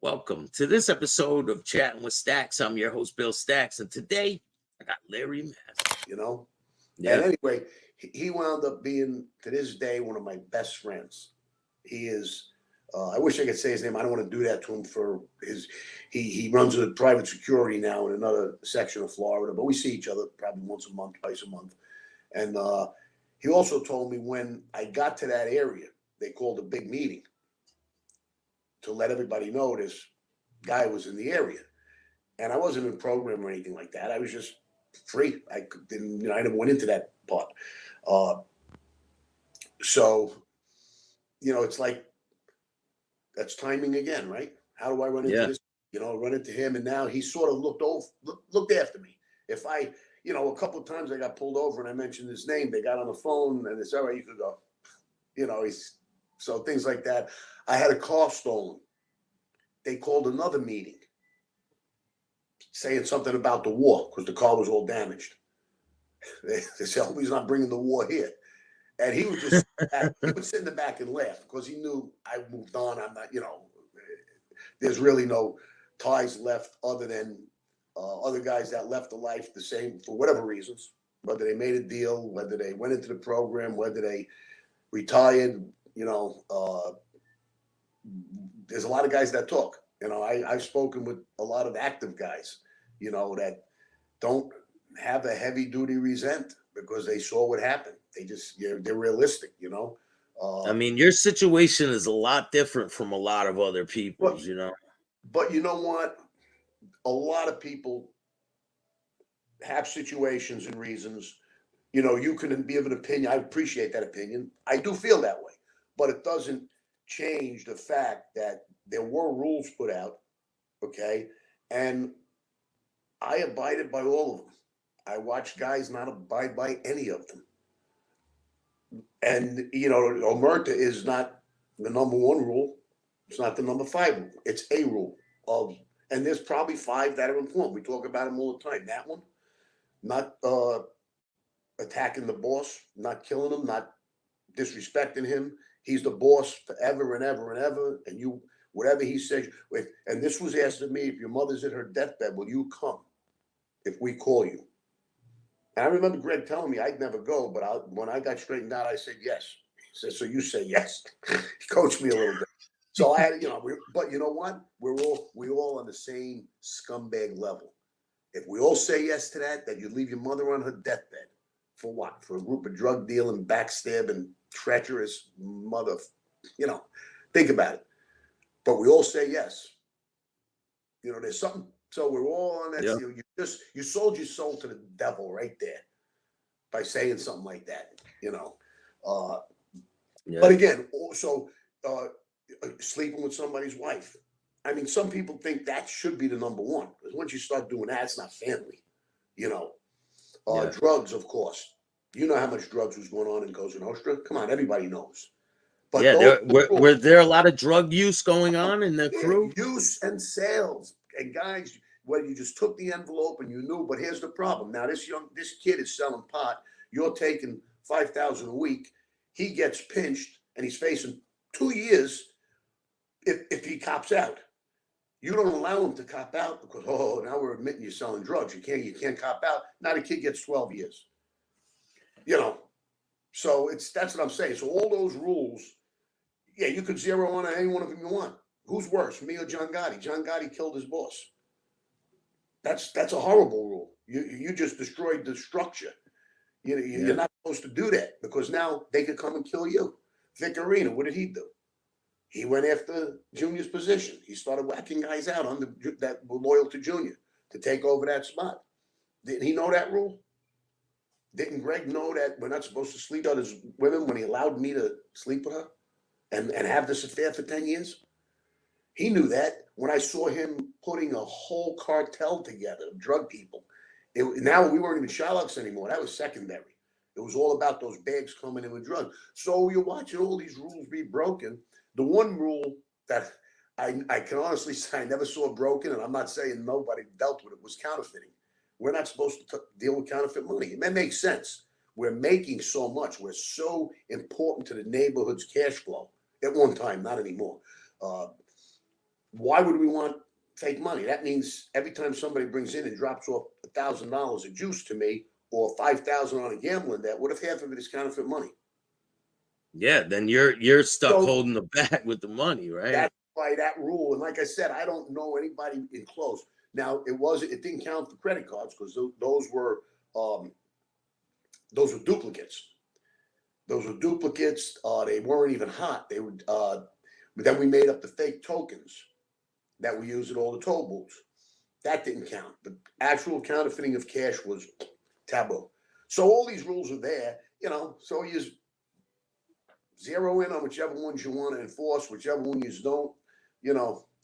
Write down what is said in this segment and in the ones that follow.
Welcome to this episode of Chatting with Staxx. I'm your host, Bill Staxx, and today I got Larry Mazza. And anyway, he wound up being, to this day, one of my best friends. He is, I wish I could say his name. I don't want to do that to him for his, he runs a private security now in another section of Florida, but we see each other probably once a month, twice a month. And he also told me when I got to that area, they called a big meeting to let everybody know this guy was in the area. And I wasn't in a program or anything like that. I was just free. I didn't, I never went into that part. So, it's like, that's timing again, right? How do I run into this? Run into him. And now he sort of looked after me. If I, a couple of times I got pulled over and I mentioned his name, they got on the phone and it's all right, you could go, so things like that. I had a car stolen. They called another meeting saying something about the war because the car was all damaged. They said, oh, he's not bringing the war here. And he was just, he would sit in the back and laugh because he knew I moved on. I'm not, there's really no ties left other than other guys that left the life the same for whatever reasons, whether they made a deal, whether they went into the program, whether they retired, there's a lot of guys that talk. I've spoken with a lot of active guys, that don't have a heavy duty resent because they saw what happened. They're realistic, I mean, your situation is a lot different from a lot of other people's, But you know what? A lot of people have situations and reasons. You can be of an opinion. I appreciate that opinion. I do feel that way, but it doesn't change the fact that there were rules put out, okay? And I abided by all of them. I watched guys not abide by any of them. And, omerta is not the number one rule. It's not the number 5 rule. It's a rule and there's probably 5 that are important. We talk about them all the time. That one, not attacking the boss, not killing him, not disrespecting him. He's the boss forever and ever and ever. And whatever he says, and this was asked of me, if your mother's at her deathbed, will you come if we call you? And I remember Greg telling me I'd never go, but when I got straightened out, I said yes. He said, so you say yes. He coached me a little bit. So I had, but you know what? We all on the same scumbag level. If we all say yes to that you leave your mother on her deathbed. For what? For a group of drug dealing, backstabbing, treacherous mother, think about it. But we all say yes. There's something. So we're all on that. Yeah. You sold your soul to the devil right there by saying something like that. But again, also sleeping with somebody's wife. I mean, some people think that should be the number one because once you start doing that, it's not family. Drugs, of course. You know how much drugs was going on in Cosa Nostra. Come on, everybody knows. But were there a lot of drug use going on in the crew? Use and sales. And guys, you just took the envelope and you knew. But here's the problem. Now this kid is selling pot. You're taking $5,000 a week. He gets pinched and he's facing 2 years if he cops out. You don't allow him to cop out because now we're admitting you're selling drugs. You can't cop out. Now the kid gets 12 years. So that's what I'm saying. So all those rules, you could zero on any one of them you want. Who's worse, me or John Gotti? John Gotti killed his boss. That's a horrible rule. You just destroyed the structure. You're not supposed to do that because now they could come and kill you. Vic Arena, what did he do? He went after Junior's position. He started whacking guys out that were loyal to Junior to take over that spot. Didn't he know that rule? Didn't Greg know that we're not supposed to sleep with his women when he allowed me to sleep with her and have this affair for 10 years? He knew that when I saw him putting a whole cartel together of drug people. Now we weren't even Shylock's anymore. That was secondary. It was all about those bags coming in with drugs. So you're watching all these rules be broken. The one rule that I can honestly say I never saw broken, and I'm not saying nobody dealt with it, was counterfeiting. We're not supposed to deal with counterfeit money. And that makes sense. We're making so much. We're so important to the neighborhood's cash flow. At one time, not anymore. why would we want fake money? That means every time somebody brings in and drops off $1,000 of juice to me or 5,000 on a gambling debt, what if half of it is counterfeit money? Yeah, then you're stuck So holding the bag with the money, right? that's why that rule. And like I said, I don't know anybody in close. Now it didn't count for credit cards because um, those were duplicates. Those were duplicates. They weren't even hot. They would. But then we made up the fake tokens that we use at all the toll booths. That didn't count. The actual counterfeiting of cash was taboo. So all these rules are there, so you zero in on whichever ones you want to enforce, whichever one you don't,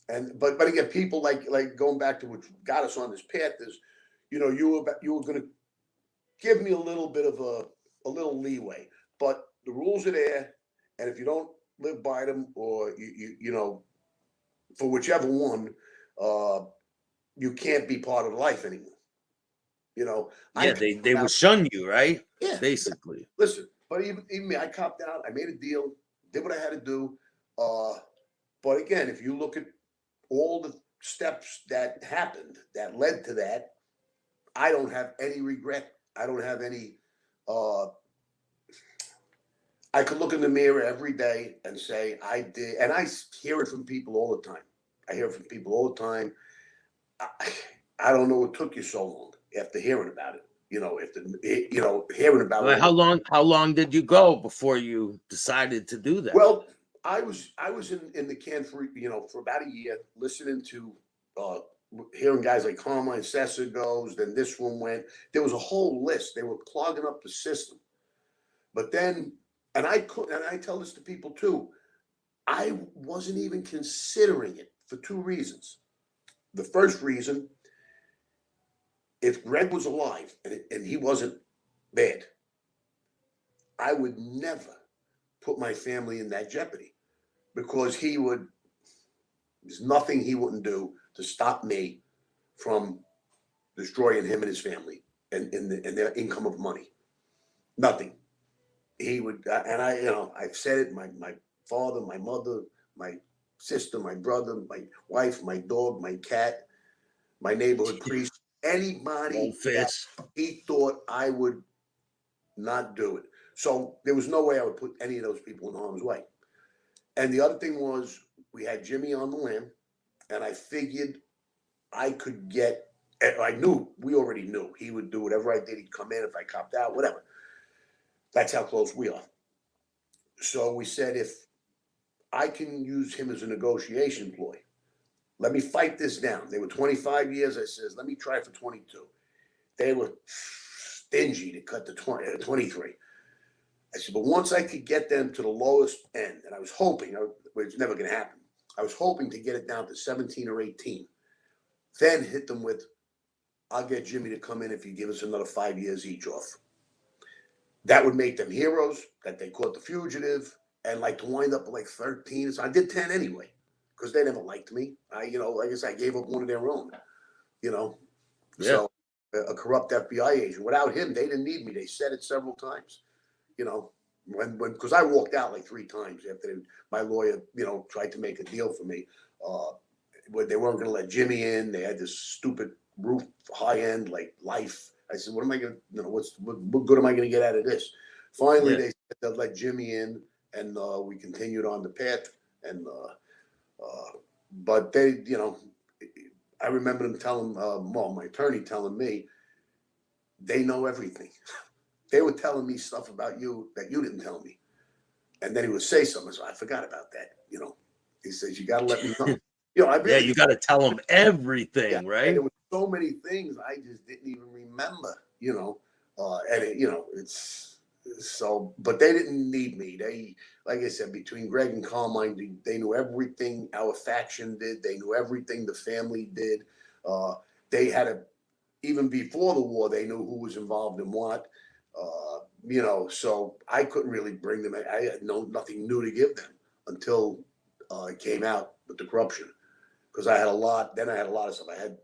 and but again, people like going back to what got us on this path is, you were going to give me a little bit of a little leeway, but the rules are there, and if you don't live by them, or for whichever one, you can't be part of life anymore. Yeah, they will shun you, right? Yeah, Basically. listen, but even me, I copped out. I made a deal, did what I had to do. But again, if you look at all the steps that happened that led to that, I don't have any regret. I don't have any. I could look in the mirror every day and say I did, and I hear it from people all the time. I hear it from people all the time. I don't know what took you so long after hearing about it. Hearing about Well, it. how long did you go before you decided to do that? Well, I was in the can for about a year, listening to hearing guys like Carmine Persico goes. Then this one went. There was a whole list. They were clogging up the system. But then, and I tell this to people too. I wasn't even considering it for two reasons. The first reason, if Greg was alive and he wasn't bad, I would never put my family in that jeopardy, because there's nothing he wouldn't do to stop me from destroying him and his family and their income of money. Nothing. He would, and I've said it. My father, my mother, my sister, my brother, my wife, my dog, my cat, my neighborhood priest, anybody that Goldfish. he thought I would not do it. So there was no way I would put any of those people in harm's way. And the other thing was, we had Jimmy on the lam, and I figured I could get. We already knew he would do whatever I did. He'd come in if I copped out, whatever. That's how close we are. So we said, if I can use him as a negotiation ploy, let me fight this down. They were 25 years. I says, let me try for 22. They were stingy to cut to 23. I said, but once I could get them to the lowest end, and I was hoping, it's never going to happen. I was hoping to get it down to 17 or 18. Then hit them with, I'll get Jimmy to come in if you give us another 5 years each off. That would make them heroes, that they caught the fugitive, and to wind up with 13. So I did 10 anyway, because they never liked me. Like I said, I gave up one of their own, Yeah. So a corrupt FBI agent. Without him, they didn't need me. They said it several times. Because I walked out 3 times after my lawyer, tried to make a deal for me. They weren't going to let Jimmy in. They had this stupid roof, high end, Life. I said, what am I going to, what good am I going to get out of this? Finally, they said they'd let Jimmy in, and we continued on the path. And but they, I remember them telling, my attorney telling me, they know everything. They were telling me stuff about you that you didn't tell me. And then he would say something. So I forgot about that. He says, you got to let me know. You got to tell them everything, right? And there were so many things I just didn't even remember, it's so, but they didn't need me. They, like I said, between Greg and Carmine, they knew everything our faction did. They knew everything the family did. They had even before the war, they knew who was involved in what. So I couldn't really bring them. I had nothing new to give them until it came out with the corruption. Because I had a lot. Then I had a lot of stuff. I had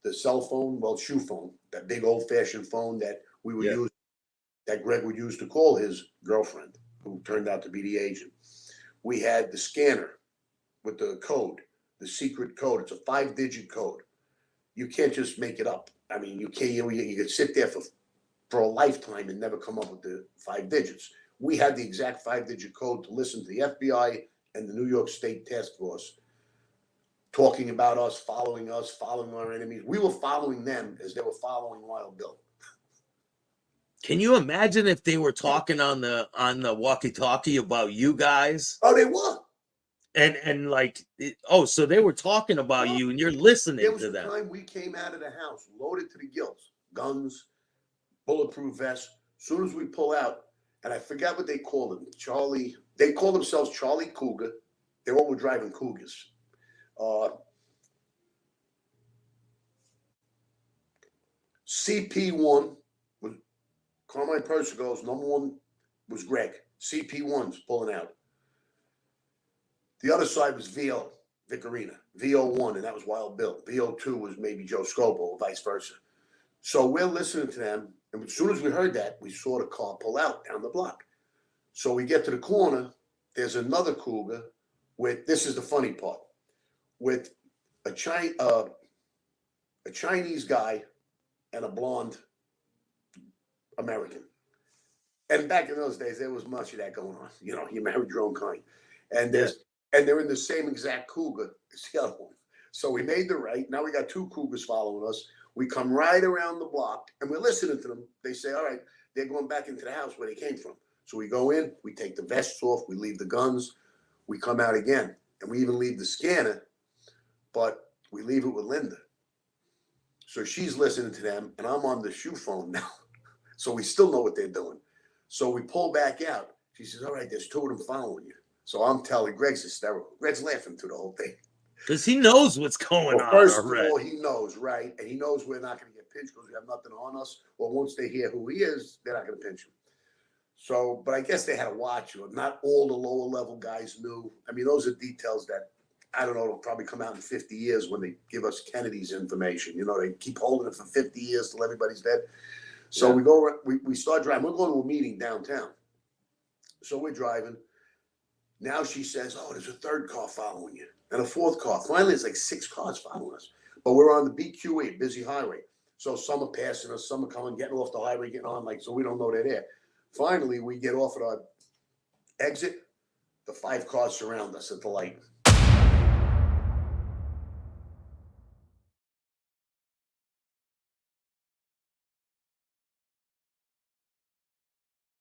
the cell phone, shoe phone, that big old fashioned phone that we would use, that Greg would use to call his girlfriend, who turned out to be the agent. We had the scanner with the code. the secret code. It's a 5-digit code. You can't just make it up. I mean, you can't. You could sit there for a lifetime and never come up with the 5 digits. We had the exact 5-digit code to listen to the FBI and the New York State Task Force talking about us, following our enemies. We were following them as they were following Wild Bill. Can you imagine if they were talking on the walkie-talkie about you guys? Oh, they were. And like, so they were talking about you, and you're listening There was to a them. time we came out of the house loaded to the gills, guns, bulletproof vests. As soon as we pull out, and I forgot what they called them, Charlie. They call themselves Charlie Cougar. They all were driving Cougars. CP1 was Carmine Persico's number one was Greg. CP1's pulling out. The other side was VO, Vicarina. VO1, and that was Wild Bill. VO2 was maybe Joe Scopo, or vice versa. So we're listening to them, and as soon as we heard that, we saw the car pull out down the block. So we get to the corner. There's another Cougar with, this is the funny part, with a Chinese guy and a blonde American. And back in those days, there was much of that going on. You know, you married your own kind. And they're in the same exact Cougar as the other one. So we made the right. Now we got 2 Cougars following us. We come right around the block, and we're listening to them. They say, all right, they're going back into the house where they came from. So we go in, we take the vests off, we leave the guns, we come out again. And we even leave the scanner, but we leave it with Linda. So she's listening to them, and I'm on the shoe phone now. So we still know what they're doing. So we pull back out. She says, all right, there's 2 of them following you. So I'm telling, Greg's hysterical. Greg's laughing through the whole thing. Because he knows what's going on. First of all, he knows, right? And he knows we're not going to get pinched because we have nothing on us. Well, once they hear who he is, they're not going to pinch him. So, but I guess they had to watch you. Not all the lower level guys knew. I mean, those are details that, I don't know, it'll probably come out in 50 years when they give us Kennedy's information. You know, they keep holding it for 50 years till everybody's dead. So we start driving. We're going to a meeting downtown. So we're driving. Now she says, oh, there's a 3rd car following you and a 4th car. Finally, it's like 6 cars following us. But we're on the BQE, busy highway. So some are passing us, some are coming, getting off the highway, getting on, like, so we don't know they're there. Finally, we get off at our exit. The 5 cars surround us at the light.